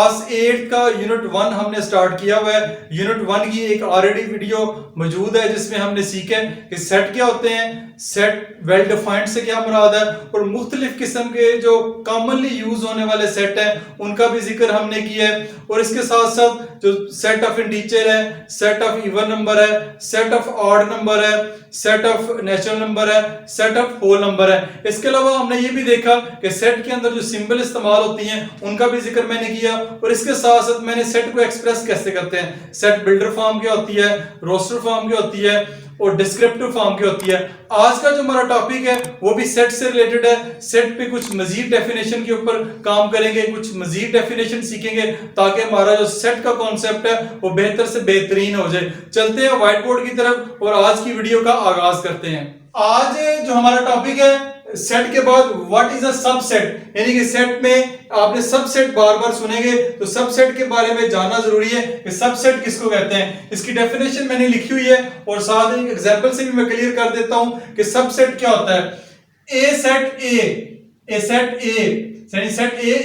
Class 8 का unit 1 हमने start किया हुआ है। यूनिट 1 की एक ऑलरेडी वीडियो मौजूद है जिसमें हमने सीखा है कि सेट क्या होते हैं, सेट वेल डिफाइंड से क्या मुराद है और मुख्तलिफ किस्म के जो कॉमनली यूज होने वाले सेट हैं उनका भी जिक्र हमने किया है। और इसके साथ साथ जो सेट ऑफ इंटीजर है, सेट ऑफ इवन नंबर है, सेट ऑफ ऑड नंबर है, सेट ऑफ नेचुरल नंबर है, सेट ऑफ होल नंबर है। इसके अलावा हमने ये भी देखा कि सेट के अंदर जो सिंबल इस्तेमाल होती हैं उनका भी जिक्र मैंने किया। और इसके साथ साथ मैंने सेट को एक्सप्रेस कैसे करते हैं, सेट बिल्डर फॉर्म क्या होती है, रोस्टर फॉर्म क्या होती है और डिस्क्रिप्टिव फॉर्म क्या होती है। आज का जो हमारा टॉपिक है वो भी सेट से रिलेटेड है। सेट पे कुछ मजीद डेफिनेशन के ऊपर काम करेंगे, कुछ मजीद डेफिनेशन सीखेंगे ताकि हमारा जो सेट का कॉन्सेप्ट है वो बेहतर से बेहतरीन हो जाए। चलते हैं व्हाइट बोर्ड की तरफ और आज की वीडियो का आगाज करते हैं। आज जो हमारा टॉपिक है सेट के बाद व्हाट इज अ सबसेट, यानी कि सेट में आपने सबसेट बार बार सुनेंगे तो सबसेट के बारे में जानना जरूरी है कि सबसेट किसको कहते हैं। इसकी डेफिनेशन मैंने लिखी हुई है और साथ एक एग्जांपल से भी मैं क्लियर कर देता हूं कि सबसेट क्या होता है। ए set A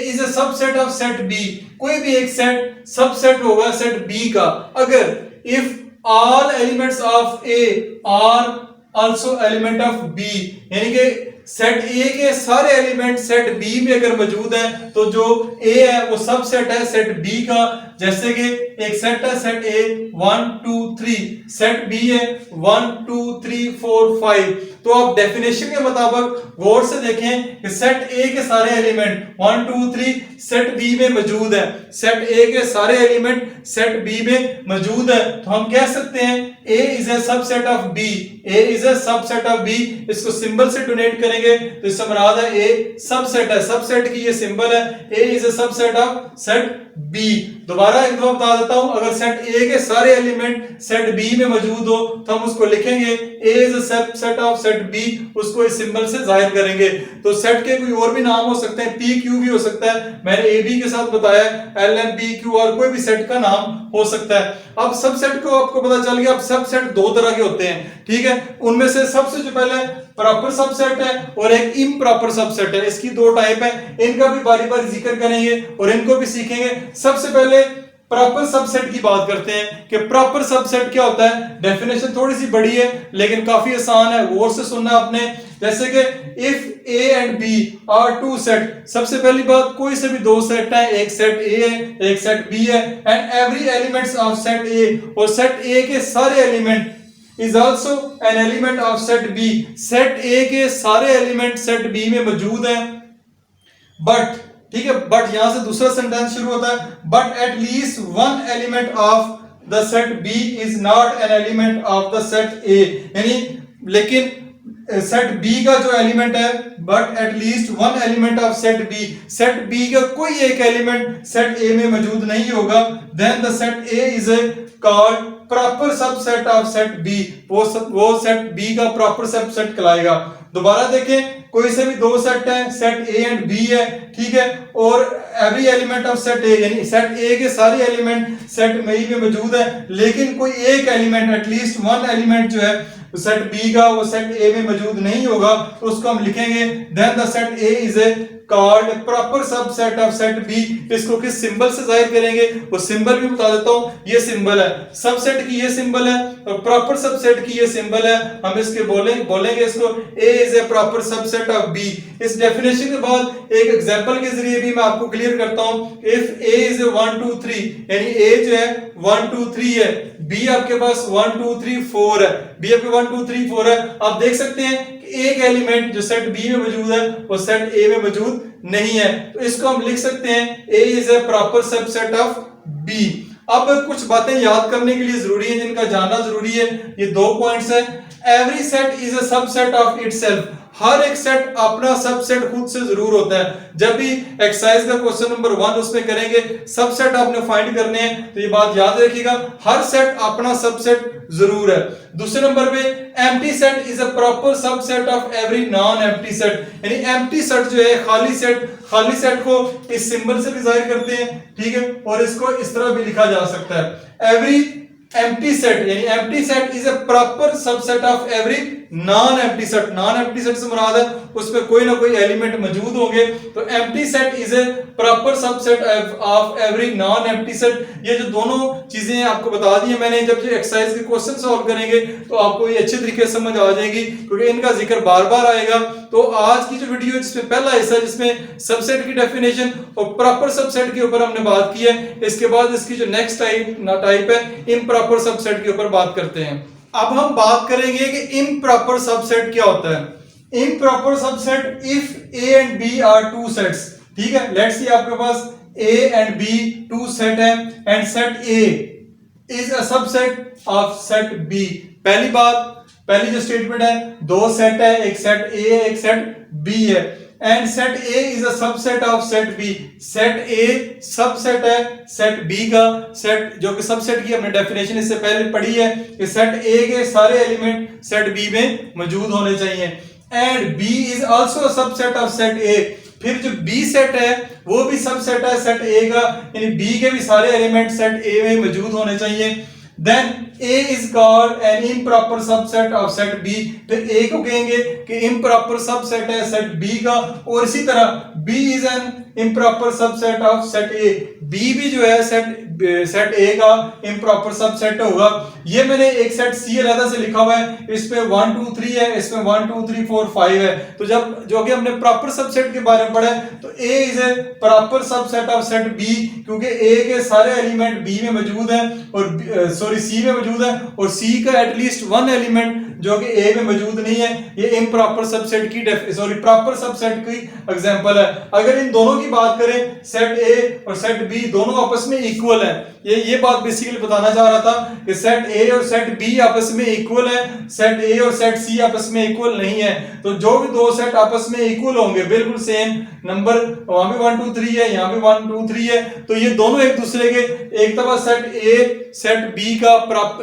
is a subset of set B. कोई भी एक सेट सबसेट होगा सेट बी का अगर if all elements of A are also element of B, यानी कि सेट ए के सारे एलिमेंट सेट बी में अगर मौजूद है तो जो ए है वो सबसेट है सेट बी का। जैसे कि एक सेट है सेट ए 1 2 3, सेट बी है 1 2 3 4 5। तो आप डेफिनेशन के मुताबिक गौर से देखें कि सेट ए के सारे एलिमेंट 1 2 3 सेट बी में मौजूद है। सेट ए के सारे एलिमेंट सेट बी में मौजूद है तो हम कह सकते हैं A is a subset of B. A is a subset of B. इसको सिंबल से डोनेट करेंगे तो इससे मुराद है ए सबसेट है, सबसेट की ये सिंबल है। A is a subset of set B. दोबारा एक दफा बता देता हूं, अगर सेट ए के सारे एलिमेंट सेट बी में मौजूद हो तो हम उसको लिखेंगे A is a subset of set B, उसको इस सिंबल से जाहिर करेंगे। तो सेट के कोई और भी नाम हो सकते हैं, पी क्यू भी हो सकता है, मैंने ए बी के साथ बताया L M P Q R, कोई भी सेट का नाम हो सकता है। अब सबसेट को आपको पता चल गया। अब सबसेट दो तरह के होते हैं, ठीक है। उनमें से सबसे जो पहले प्रॉपर सबसेट है और एक इम्प्रॉपर सबसेट है। इसकी दो टाइप है, इनका भी बारी बारी जिक्र करेंगे और इनको भी सीखेंगे। सबसे पहले प्रॉपर सबसेट की बात करते हैं कि प्रॉपर सबसेट क्या होता है। डेफिनेशन थोड़ी सी बड़ी है लेकिन काफी आसान है, गौर से सुनना आपने। जैसे कि if A and B are two set, सबसे पहली बात कोई से भी दो सेट है, एक सेट ए है एक सेट बी है, and every elements of set A, और सेट ए के सारे element is also an element of set B. Set A के सारे एलिमेंट सेट बी में मौजूद हैं। बट, ठीक है, बट यहां से दूसरा सेंटेंस शुरू होता है, but at least one element of the set B is not an element of the set A, यानी लेकिन सेट बी का जो एलिमेंट है, but at least one element of set B, set B का कोई एक एलिमेंट सेट ए में मौजूद नहीं होगा, then the set A is a called proper subset of set B. वो सेट बी का प्रॉपर सबसेट कहलाएगा। दोबारा देखें, कोई से भी दो सेट है, सेट ए एंड बी है, ठीक है, और every element of set A, यानी सेट ए के सारे एलिमेंट सेट बी में मौजूद है, लेकिन कोई एक एलिमेंट एटलीस्ट वन एलिमेंट जो है सेट बी का वो सेट ए में मौजूद नहीं होगा, तो उसको हम लिखेंगे then the set A is a called proper subset of set B. इसको किस सिंबल से जाहिर करेंगे वो सिंबल भी बता देता हूं। ये सिंबल है सबसेट की, ये सिंबल है, और प्रॉपर सबसेट की ये सिंबल है। हम इसके बोलेंगे इसको A is a proper subset of B. इस डेफिनेशन के बाद एक एग्जांपल के जरिए भी मैं आपको क्लियर करता हूं। इफ ए इज ए 1 2 3, यानी ए जो है 1 2 3 है, बी आपके पास 1 2 3 4 है, बी आपके 1 2 3 4 है। आप देख सकते हैं कि एक एलिमेंट जो सेट बी में मौजूद है वो सेट ए में मौजूद नहीं है, तो इसको हम लिख सकते हैं A is a proper subset of B. अब कुछ बातें याद करने के लिए जरूरी है, जिनका जानना जरूरी है। ये दो पॉइंट्स है। Every set is a subset of itself. हर एक सेट अपना सबसेट खुद से जरूर होता है। जब भी एक्सरसाइज का क्वेश्चन नंबर 1 उसमें करेंगे सबसेट आपने फाइंड करने हैं, तो ये बात याद रखिएगा, हर सेट अपना सबसेट जरूर है। दूसरे नंबर पे empty set is a proper subset of every non empty set, यानी एम्प्टी सेट जो है खाली सेट को इस सिंबल से भी जाहिर करते हैं, ठीक है, और इसको इस तरह भी लिखा जा सकता है। एम्प्टी सेट, यानी empty set is a proper subset of every non empty set. Non empty set से मुराद है उसमें कोई ना कोई एलिमेंट मौजूद होंगे, तो empty set is a proper subset of every non empty set. ये जो दोनों चीजें आपको बता दी है मैंने, जब ये एक्सरसाइज के क्वेश्चन सॉल्व करेंगे तो आपको ये अच्छे तरीके से समझ आ जाएगी, क्योंकि इनका जिक्र बार बार आएगा। तो आज की जो वीडियो है जिसमें पहला हिस्सा जिसमें सबसेट की डेफिनेशन और प्रॉपर सबसेट के ऊपर हमने बात की है, इसके बाद इसकी जो नेक्स्ट टाइप है इम्प्रॉपर सबसेट के ऊपर बात करते हैं। अब हम बात करेंगे कि इम्प्रॉपर सबसेट क्या होता है। Improper subset if A and B are two sets, ठीक है, लेट्स सी आपके पास A and B two set है and set A is a subset of set B. पहली बात, पहली जो स्टेटमेंट है, दो सेट है, एक सेट ए है एक सेट बी है, and set A is a subset of set B. Set A subset है सेट बी का। सेट जो कि सबसेट की हमने डेफिनेशन इससे पहले पढ़ी है कि सेट ए के सारे एलिमेंट सेट बी में मौजूद होने चाहिए, and B is also a subset of set A. फिर जो बी सेट है वो भी सबसेट है सेट ए का, यानी बी के भी सारे एलिमेंट सेट ए में मौजूद होने चाहिए। Then A is called an improper subset of set B। फिर A को कहेंगे कि improper subset है set B का, और इसी तरह B is an improper subset of set A। B भी जो है सेट A का improper subset होगा। ये मैंने एक सेट C अलग से लिखा हुआ है, इसमें 1 2 3 है, इसमें 1 2 3 4 5 है। तो जब जो कि हमने प्रॉपर सबसेट के बारे में पढ़ा है, तो A is a proper subset of set B, क्योंकि A के सारे एलिमेंट B में मौजूद हैं और सॉरी C में मौजूद है, और C का एटलीस्ट वन एलिमेंट जो कि A में मौजूद नहीं है। ये इम्प्रॉपर सबसेट की प्रॉपर सबसेट की एग्जांपल है। अगर इन दोनों की बात करें, सेट A और सेट B दोनों आपस में इक्वल है। ये बात बेसिकली बताना चाह रहा था कि सेट A और सेट B आपस में इक्वल है, सेट A और सेट C आपस में इक्वल नहीं है। तो जो भी दो सेट आपस में इक्वल होंगे, बिल्कुल सेम नंबर, वहां भी 1 2 3 है, यहाँ भी 1 2 3 है, तो ये दोनों एक दूसरे के, एक दफा सेट A सेट B का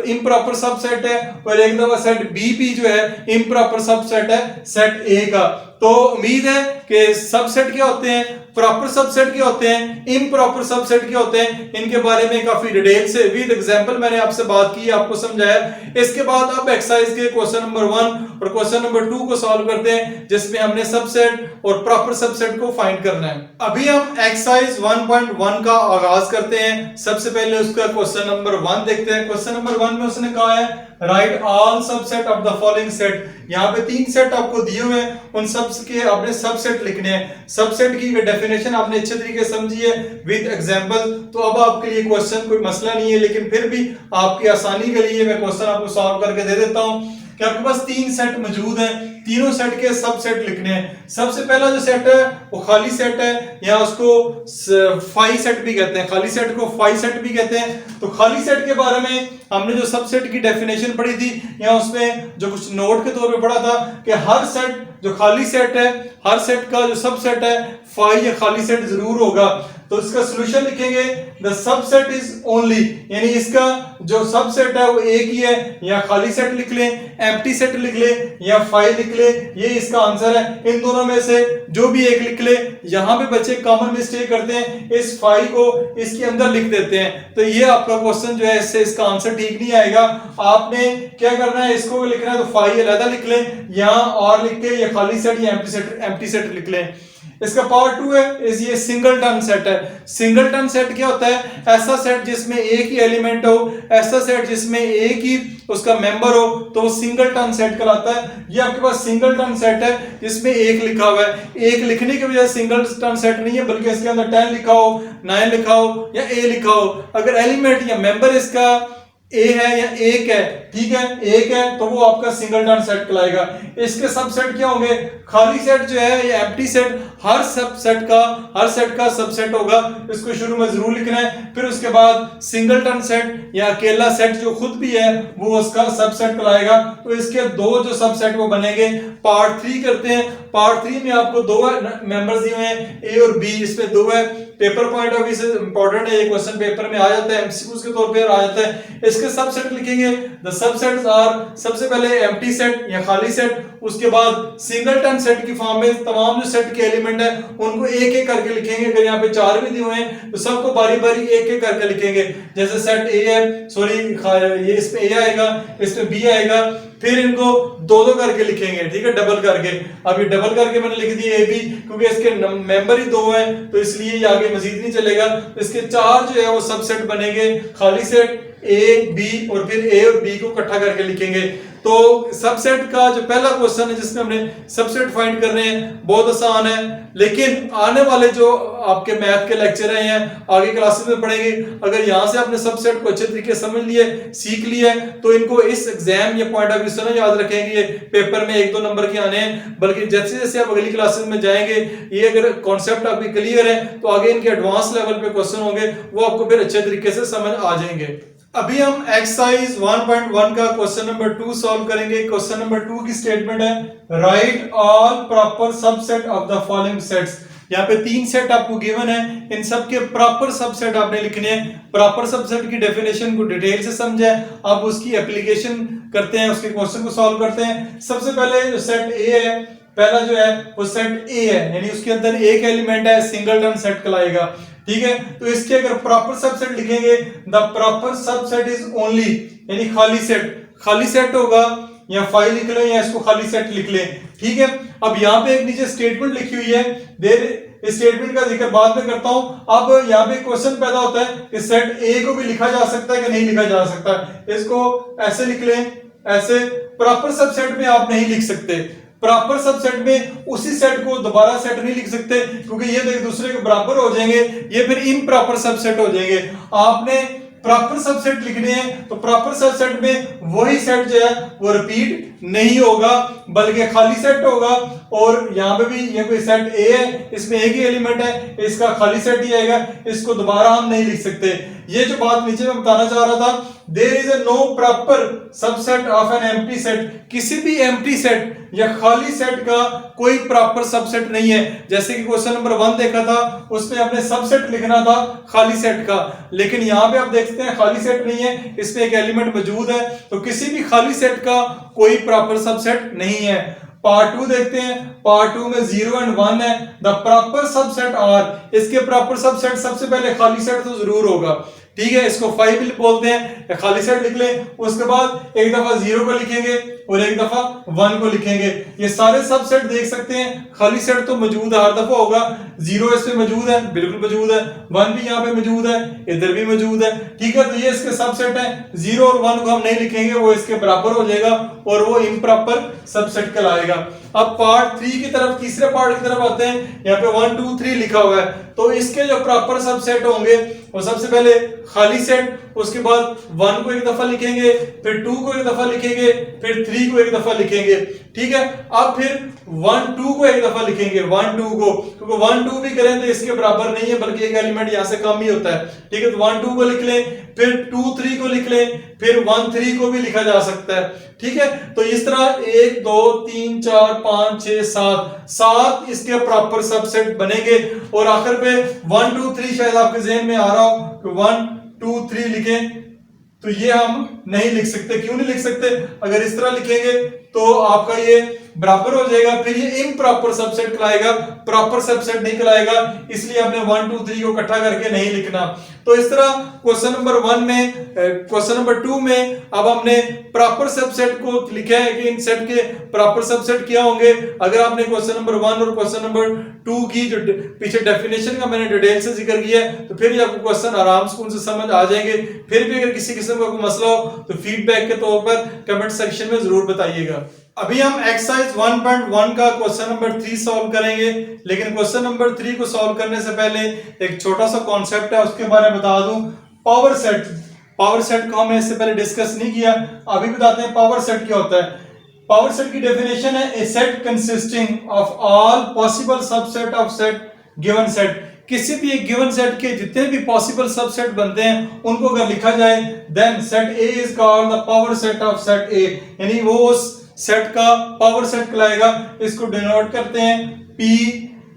इम्प्रॉपर सबसेट है, और एक दफा सेट B भी जो है इम्प्रॉपर सबसेट है सेट A का। तो उम्मीद है कि सबसेट क्या होते हैं, प्रॉपर सबसेट क्या होते हैं, इम्प्रॉपर सबसेट क्या होते हैं, इनके बारे में काफी डिटेल से विद एग्जांपल मैंने आपसे बात की, आपको समझाया। इसके बाद अब एक्सरसाइज के क्वेश्चन नंबर 1 और क्वेश्चन नंबर 2 को सॉल्व करते हैं, जिसमें हमने सबसेट और प्रॉपर सबसेट को फाइंड करना है। अभी हम एक्सरसाइज 1.1 का आगाज करते हैं। सबसे पहले उसका क्वेश्चन नंबर 1 देखते हैं। क्वेश्चन नंबर 1 में उसने कहा है right all subset of the following set. यहाँ पे 3 सेट आपको दिए हुए हैं, उन सब के आपने सबसेट लिखने हैं। सबसेट की डेफिनेशन आपने अच्छे तरीके से समझी है विद एग्जांपल, तो अब आपके लिए क्वेश्चन कोई मसला नहीं है, लेकिन फिर भी आपकी आसानी के लिए मैं क्वेश्चन आपको सॉल्व करके दे देता हूं कि आपके पास 3 सेट मौजूद हैं, तीनों सेट के सबसेट लिखने हैं। सबसे पहला जो सेट है वो खाली सेट है, या उसको फाई सेट भी कहते हैं, खाली सेट को फाई सेट भी कहते हैं। तो खाली सेट के बारे में हमने जो सबसेट की डेफिनेशन पढ़ी थी, या उसमें जो कुछ नोट के तौर पे पढ़ा था कि हर सेट जो खाली सेट है, हर सेट का जो सबसेट है फाई या खाली सेट जरूर होगा। तो इसका सॉल्यूशन लिखेंगे द सबसेट इज ओनली, यानी इसका जो सबसेट है वो एक ही है, या खाली सेट लिख लें, एम्प्टी सेट लिख लें, या फाई लिख लें, ये इसका आंसर है। इन दोनों में से जो भी एक लिख ले। यहाँ पे बच्चे कॉमन मिस्टेक करते हैं, इस फाई को इसके अंदर लिख देते हैं, तो ये आपका क्वेश्चन जो है इससे इसका आंसर ठीक नहीं आएगा। आपने क्या करना है, इसको लिखना है तो फाई अलग लिख लें, या और लिख के या खाली सेट या एम्प्टी सेट लिख लें। इसका पार्ट 2 है, इस ये सिंगलटन सेट है। सिंगलटन सेट क्या होता है, ऐसा सेट जिसमें एक ही एलिमेंट हो, ऐसा सेट जिसमें एक ही उसका मेंबर हो, तो सिंगलटन सेट कहलाता है। ये आपके पास सिंगलटन सेट है जिसमें एक लिखा हुआ है। एक लिखने की वजह से सिंगलटन सेट नहीं है, बल्कि इसके अंदर 10 लिखा हो, 9 लिखा हो, या ए लिखा हो। अगर एलिमेंट या मेंबर इसका ए है या एक है, ठीक है, एक है, तो वो आपका सिंगलटन सेट कहलाएगा। इसके सबसेट क्या होंगे, खाली सेट जो है या एम्प्टी सेट, हर सेट का सबसेट होगा, इसको शुरू में जरूर लिखना है। फिर उसके बाद सिंगलटन सेट या अकेला सेट जो खुद भी है वो उसका सबसेट कहलाएगा। तो इसके दो जो सबसेट वो बनेंगे। पार्ट 3 करते हैं। पार्ट 3 में आपको दो मेंबर्स दिए हुए हैं, ए और बी, इसमें दो है। पेपर पॉइंट ऑफ व्यू से इंपॉर्टेंट है, ये क्वेश्चन पेपर में आ जाता है, एमसीक्यूज के तौर पे आ जाता है। इसके सबसेट लिखेंगे, द सबसेट्स आर, सबसे पहले एम्प्टी सेट या खाली सेट, उसके बाद सिंगलटन सेट की फॉर्म में तमाम जो सेट के एलिमेंट है उनको एक एक करके लिखेंगे। अगर यहाँ पे 4 भी दिए हुए हैं तो सबको बारी बारी एक एक करके लिखेंगे। जैसे सेट ए है, सॉरी ये इसमें ए आएगा, इसमें बी आएगा, फिर इनको दो दो करके लिखेंगे, ठीक है, डबल करके। अब ये डबल करके मैंने लिख दिया ए बी, क्योंकि इसके मेंबर ही 2 हैं तो इसलिए ये आगे मजीद नहीं चलेगा। तो इसके 4 जो है वो सबसेट बनेंगे, खाली सेट ए बी, और फिर ए और बी को इकट्ठा करके लिखेंगे। तो सबसेट का जो पहला क्वेश्चन है जिसमें हमने सबसेट फाइंड करने हैं, बहुत आसान है, लेकिन आने वाले जो आपके मैथ के लेक्चर हैं आगे क्लासेस में पढ़ेंगे, अगर यहाँ से आपने सबसेट को अच्छे तरीके समझ लिए, सीख लिया तो इनको इस एग्जाम या पॉइंट ऑफ व्यू से ना याद रखेंगे, ये पेपर में 1-2 नंबर के आने हैं, बल्कि जैसे जैसे आप अगली क्लासेस में जाएंगे, ये अगर कॉन्सेप्ट आपके क्लियर है तो आगे इनके एडवांस लेवल पे क्वेश्चन होंगे, वो आपको फिर अच्छे तरीके से समझ आ जाएंगे। अभी हम एक्सरसाइज 1.1 का क्वेश्चन नंबर 2 सॉल्व करेंगे। क्वेश्चन नंबर 2 की स्टेटमेंट है, right all proper subset of the following sets. यहाँ पे 3 सेट आपको गिवन है, इन सब के प्रॉपर सबसेट आपने लिखने हैं। प्रॉपर सबसेट की डेफिनेशन को डिटेल से समझे, अब उसकी एप्लीकेशन करते हैं, उसके क्वेश्चन को सॉल्व करते हैं। सबसे पहले जो सेट ए है, पहला जो है वो सेट ए है, यानी उसके अंदर एक एलिमेंट है, सिंगलटन सेट कहलाएगा, ठीक है। तो इसके अगर प्रॉपर सबसेट लिखेंगे, the proper subset is only, यानी खाली सेट होगा, या फाइल लिख लें या इसको खाली सेट लिख लें, ठीक है। अब यहाँ पे एक नीचे स्टेटमेंट लिखी हुई है, इस स्टेटमेंट का जिक्र बाद में करता हूं। अब यहाँ पे क्वेश्चन पैदा होता है कि सेट ए को भी लिखा जा सकता है कि नहीं लिखा जा सकता, इसको ऐसे लिख लें, ऐसे। प्रॉपर सबसेट में आप नहीं लिख सकते, प्रॉपर सबसेट में उसी सेट को दोबारा सेट नहीं लिख सकते, क्योंकि ये तो एक दूसरे के बराबर हो जाएंगे, ये फिर इम्प्रॉपर सबसेट हो जाएंगे। आपने प्रॉपर सबसेट लिखने हैं तो प्रॉपर सबसेट में वही सेट जो है वो रिपीट नहीं होगा, बल्कि खाली सेट होगा। और यहाँ पे भी ये कोई सेट ए है, इसमें एक ही एलिमेंट है, इसका खाली सेट ही आएगा, इसको दोबारा हम नहीं लिख सकते। ये जो बात नीचे में बताना चाह रहा था, there is no proper subset of an empty set, किसी भी एम्प्टी सेट या खाली सेट का कोई प्रॉपर सबसेट नहीं है। जैसे कि क्वेश्चन नंबर 1 देखा था, उसमें आपने सबसेट लिखना था खाली सेट का, लेकिन यहाँ पे आप देखते हैं खाली सेट नहीं है, इसमें एक एलिमेंट मौजूद है, तो किसी भी खाली सेट का कोई प्रॉपर सबसेट नहीं है। पार्ट 2 देखते हैं, पार्ट 2 में 0 और 1 है, द प्रॉपर सबसेट आर, इसके प्रॉपर सबसेट सबसे पहले खाली सेट तो जरूर होगा, ठीक है, इसको 5 बोलते हैं, खाली सेट लिख लें। उसके बाद एक दफा 0 को लिखेंगे और एक दफा 1 को लिखेंगे। ये सारे सबसेट देख सकते हैं, खाली सेट तो मौजूद हर दफा होगा, 0 इसमें मौजूद है, बिल्कुल मौजूद है, 1 भी यहाँ पे मौजूद है, इधर भी मौजूद है, ठीक है। तो ये इसके सबसेट है, 0 और 1 को हम नहीं लिखेंगे, वो इसके बराबर हो जाएगा और वो इम्प्रॉपर सबसेट कहलाएगा। अब पार्ट 3 की तरफ, तीसरे पार्ट की तरफ आते हैं। यहाँ पे 1 2 3 लिखा हुआ है, तो इसके जो प्रॉपर सबसेट होंगे वो सबसे पहले खाली सेट, उसके बाद 1 को एक दफा लिखेंगे, फिर 2 को एक दफा लिखेंगे, फिर 3 को एक दफा लिखेंगे, ठीक है। अब फिर 1 2 को एक दफा लिखेंगे, 1 2 को, क्योंकि 1 2 भी करें तो इसके बराबर नहीं है, बल्कि एक एलिमेंट यहाँ से कम ही होता है, ठीक है। तो 1 2 को लिख लें, फिर 2 3 को लिख लें, फिर 1 3 को भी लिखा जा सकता है, ठीक है। तो इस तरह 1 2 3 4 5 6 7 इसके प्रॉपर सबसेट बनेंगे। और आखिर पे 1 2 3 शायद आपके ज़हन में आ रहा हो कि 1 2 3 लिखें, तो ये हम नहीं लिख सकते। क्यों नहीं लिख सकते? अगर इस तरह लिखेंगे तो आपका ये बराबर हो जाएगा, फिर ये इम्प्रॉपर सबसेट कहलाएगा, प्रॉपर सबसेट नहीं कहलाएगा, इसलिए आपने 1 2 3 को इकट्ठा करके नहीं लिखना। तो इस तरह क्वेश्चन नंबर 1 में, क्वेश्चन नंबर 2 में अब हमने प्रॉपर सबसेट को लिखा है कि इन सेट के प्रॉपर सबसेट क्या होंगे। अगर आपने क्वेश्चन नंबर 1 और क्वेश्चन नंबर 2 की जो पीछे डेफिनेशन का मैंने डिटेल से जिक्र किया है, तो फिर आपको क्वेश्चन आराम से उनसे समझ आ जाएंगे। फिर भी अगर किसी किस्म का कोई मसला हो तो फीडबैक के तौर पर कमेंट सेक्शन में जरूर बताइएगा। अभी हम एक्सरसाइज 1.1 का क्वेश्चन नंबर 3 सॉल्व करेंगे, लेकिन क्वेश्चन नंबर 3 को सॉल्व करने से पहले एक छोटा सा कॉन्सेप्ट है, उसके बारे में बता दूं। पावर सेट, पावर सेट को हमने इससे पहले डिस्कस नहीं किया, अभी बताते हैं पावर सेट क्या होता है। पावर सेट की डेफिनेशन है, ए set consisting of all possible subset of set given set. किसी भी एक गिवन सेट के जितने भी पॉसिबल सबसेट बनते हैं उनको अगर लिखा जाए, then set A is called the power set of set A, यानी वो उस सेट का पावर सेट कहलाएगा। इसको डिनोट करते हैं P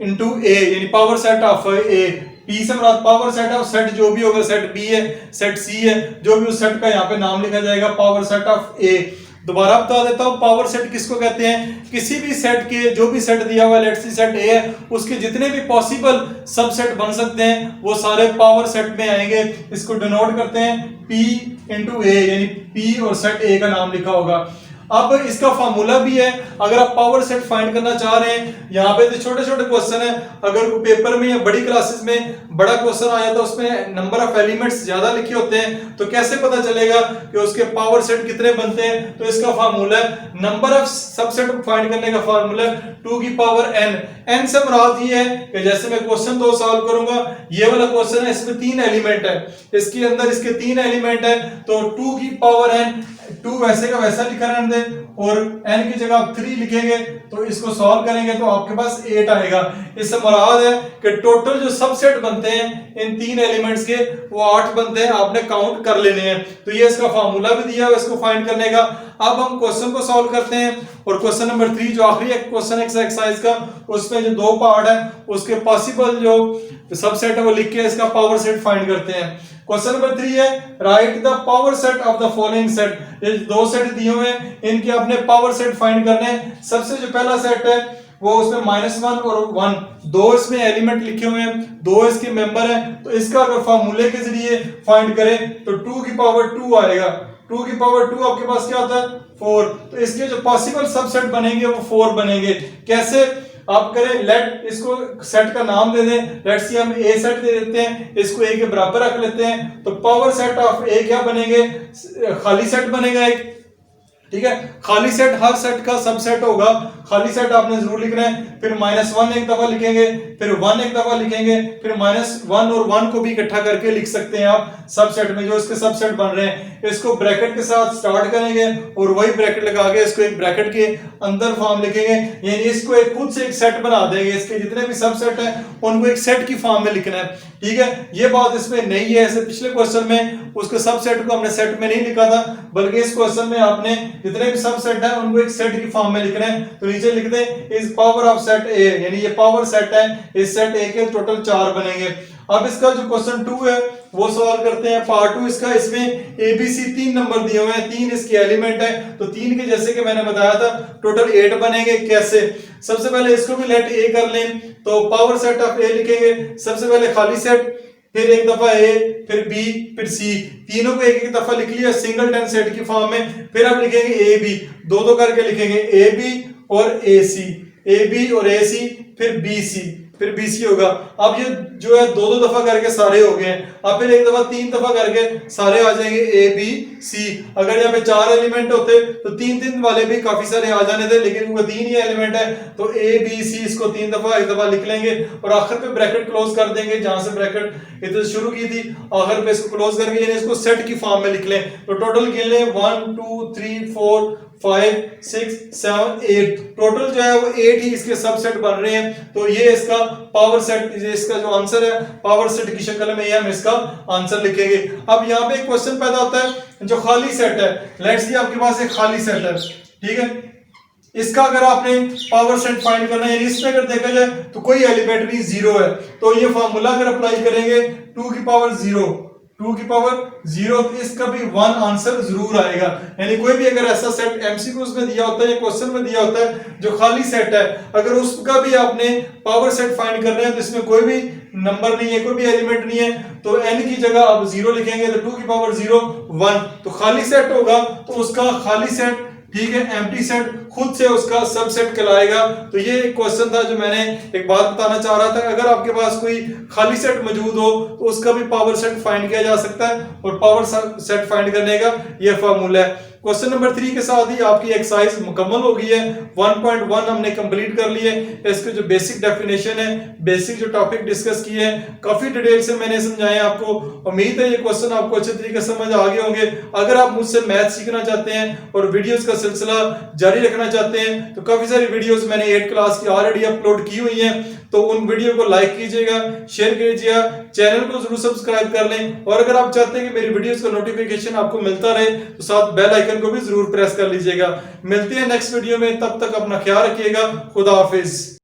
इंटू ए, यानी power set of A, P से मुराद पावर सेट है, सेट जो भी होगा सेट B है, सेट C है, जो भी उस सेट का यहाँ पे नाम लिखा जाएगा पावर सेट ऑफ A। दोबारा बता देता हूँ पावर सेट किसको कहते हैं, किसी भी सेट के जो भी सेट दिया हुआ लेट्स सी सेट A है उसके जितने भी पॉसिबल सबसेट बन सकते हैं वो सारे पावर सेट में आएंगे। इसको डिनोट करते हैं P इंटू A, यानी P और सेट A का नाम लिखा होगा। अब इसका फार्मूला भी है, अगर आप पावर सेट फाइंड करना चाह रहे हैं, यहाँ पे तो छोटे छोटे क्वेश्चन है, अगर पेपर में या बड़ी क्लासेस में बड़ा क्वेश्चन आया तो उसमें नंबर ऑफ एलिमेंट्स ज्यादा लिखे होते हैं, तो कैसे पता चलेगा कि उसके पावर सेट कितने बनते हैं। तो इसका फार्मूला है, नंबर ऑफ सबसेट फाइंड करने का फार्मूला 2 की पावर n। n से मुराद ये है कि जैसे मैं क्वेश्चन 2 सॉल्व करूंगा, ये वाला क्वेश्चन है, इसमें 3 एलिमेंट है, इसके अंदर इसके 3 एलिमेंट है, तो 2 की पावर n, 2 वैसे का वैसा लिखा रहने दें और n की जगह आप 3 लिखेंगे, तो इसको सॉल्व करेंगे तो आपके पास 8 आएगा। इससे मुराद है कि टोटल जो सबसेट बनते हैं इन 3 एलिमेंट्स के वो 8 बनते हैं, आपने काउंट कर लेने हैं। तो ये इसका फार्मूला भी दिया है इसको फाइंड करने का। अब हम क्वेश्चन को सॉल्व करते हैं, और क्वेश्चन नंबर 3 जो आखिरी क्वेश्चन है एक्सरसाइज का, उसमें जो 2 पार्ट है उसके पॉसिबल जो सबसेट है वो लिख के इसका पावर सेट फाइंड करते हैं। क्वेश्चन नंबर 3 है, right the power set of the following set. ये 2 सेट दिए हुए हैं, इनके अपने पावर सेट फाइंड करने हैं। सबसे जो पहला सेट है वो उसमें -1 और 1 दो इसमें एलिमेंट लिखे हुए हैं, 2 इसके मेंबर हैं, तो इसका अगर फार्मूले के जरिए फाइंड करें तो 2 की पावर 2 आएगा। 2 की पावर 2 आपके पास क्या होता है 4, तो इसके जो पॉसिबल सबसेट बनेंगे वो 4 बनेंगे। कैसे आप करें, लेट इसको सेट का नाम दे दें, लेट सी हम ए सेट दे देते हैं, इसको ए के बराबर रख लेते हैं, तो पावर सेट ऑफ ए क्या बनेंगे, खाली सेट बनेगा एक, ठीक है। खाली सेट हर सेट का सबसेट होगा, खाली सेट आपने जरूर लिखना है। फिर -1 एक दफा लिखेंगे, फिर 1 एक दफा लिखेंगे, फिर -1 और 1 को भी इकट्ठा करके लिख सकते हैं आप सबसेट में, जो इसके सबसेट बन रहे हैं। इसको ब्रैकेट के साथ स्टार्ट करेंगे और वही ब्रैकेट लगा के इसको एक ब्रैकेट के अंदर फॉर्म लिखेंगे, यानी इसको एक खुद से एक सेट बना देंगे। इसके जितने भी सबसेट हैं उनको एक सेट की फॉर्म में लिखना है, ठीक है। ये बात इसमें नहीं है, ऐसे पिछले क्वेश्चन में उसके सबसेट को हमने सेट में नहीं लिखा था, बल्कि इस क्वेश्चन में आपने जितने भी सबसेट है उनको एक सेट की फॉर्म में लिखना है। तो नीचे लिख दें is power of set A, यानी ये पावर सेट है, इस सेट ए के टोटल 4 बनेंगे। अब इसका जो क्वेश्चन 2 है वो सॉल्व करते हैं, पार्ट 2 इसका। इसमें ए बी सी 3 नंबर दिए हुए हैं, 3 इसके एलिमेंट है, तो 3 के जैसे कि मैंने बताया था टोटल 8 बनेंगे। कैसे, सबसे पहले इसको भी लेट ए कर लें, तो पावर सेट ऑफ ए लिखेंगे, सबसे पहले खाली सेट, फिर एक दफा ए, फिर बी, फिर सी, तीनों को एक एक दफा लिख लिया सिंगल टन सेट की फॉर्म में। फिर अब लिखेंगे ए बी, दो करके लिखेंगे, ए बी और ए सी, ए बी और ए सी, फिर बी सी, फिर बीसी होगा। अब ये जो है दो दफा करके सारे हो गए, अब फिर एक दफा 3 दफा करके सारे आ जाएंगे ए बी सी। अगर यहाँ पे 4 एलिमेंट होते तो 3 वाले भी काफी सारे आ जाने थे, लेकिन वो 3 ही एलिमेंट है, तो ए बी सी इसको 3 दफा एक दफा लिख लेंगे और आखिर पे ब्रैकेट क्लोज कर देंगे, जहां से ब्रैकेट इधर शुरू की थी आखिर पे इसको क्लोज करके, यानी इसको सेट की फॉर्म में लिख लें। तो टोटल गिन लें 1 2 3 4 5 6 7 8, टोटल जो है वो 8 ही इसके सबसेट बन रहे हैं। तो ये इसका पावर सेट, इसका जो आंसर है पावर सेट की शक्ल में ये हम इसका आंसर लिखेंगे। अब यहाँ पे एक क्वेश्चन पैदा होता है, जो खाली सेट है, लेट्स सी आपके पास एक खाली सेट है, ठीक है, इसका अगर आपने पावर सेट फाइंड करना है, इसमें अगर देखा जाए तो कोई एलिमेंट नहीं, 0 है, तो ये फॉर्मूला अगर अप्लाई करेंगे 2 की पावर 0, 2 की पावर 0, तो इसका भी 1 आंसर जरूर आएगा। यानी कोई भी अगर ऐसा सेट एमसीक्यूज में दिया होता है या क्वेश्चन में दिया होता है जो खाली सेट है, अगर उसका भी आपने पावर सेट फाइंड करना है तो इसमें कोई भी नंबर नहीं है, कोई भी एलिमेंट नहीं है, तो n की जगह आप 0 लिखेंगे, तो 2 की पावर 0 1, तो खाली सेट होगा, तो उसका खाली सेट, ठीक है, एम्प्टी सेट खुद से उसका सबसेट कहलाएगा। तो ये एक क्वेश्चन था जो मैंने एक बात बताना चाह रहा था, अगर आपके पास कोई खाली सेट मौजूद हो तो उसका भी पावर सेट फाइंड किया जा सकता है, और पावर सेट फाइंड करने का ये फार्मूला है। क्वेश्चन नंबर 3 के साथ ही आपकी एक्सरसाइज मुकम्मल हो गई है, 1.1 हमने कंप्लीट कर लिए। इसके जो बेसिक डेफिनेशन है, बेसिक जो टॉपिक डिस्कस किए हैं, काफी डिटेल से मैंने समझाए आपको। उम्मीद है ये क्वेश्चन आपको अच्छे तरीके से समझ आ गए होंगे। अगर आप मुझसे मैथ सीखना चाहते हैं और वीडियोस का सिलसिला जारी रखना चाहते हैं तो काफी सारी वीडियोस मैंने 8 क्लास की ऑलरेडी अपलोड की हुई हैं, तो उन वीडियो को लाइक कीजिएगा, शेयर कीजिएगा, चैनल को जरूर सब्सक्राइब कर लें, और अगर आप चाहते हैं कि मेरी वीडियोस का नोटिफिकेशन आपको मिलता रहे तो साथ बेल आइकन को भी जरूर प्रेस कर लीजिएगा। मिलते हैं नेक्स्ट वीडियो में, तब तक अपना ख्याल रखिएगा। खुदा हाफिज।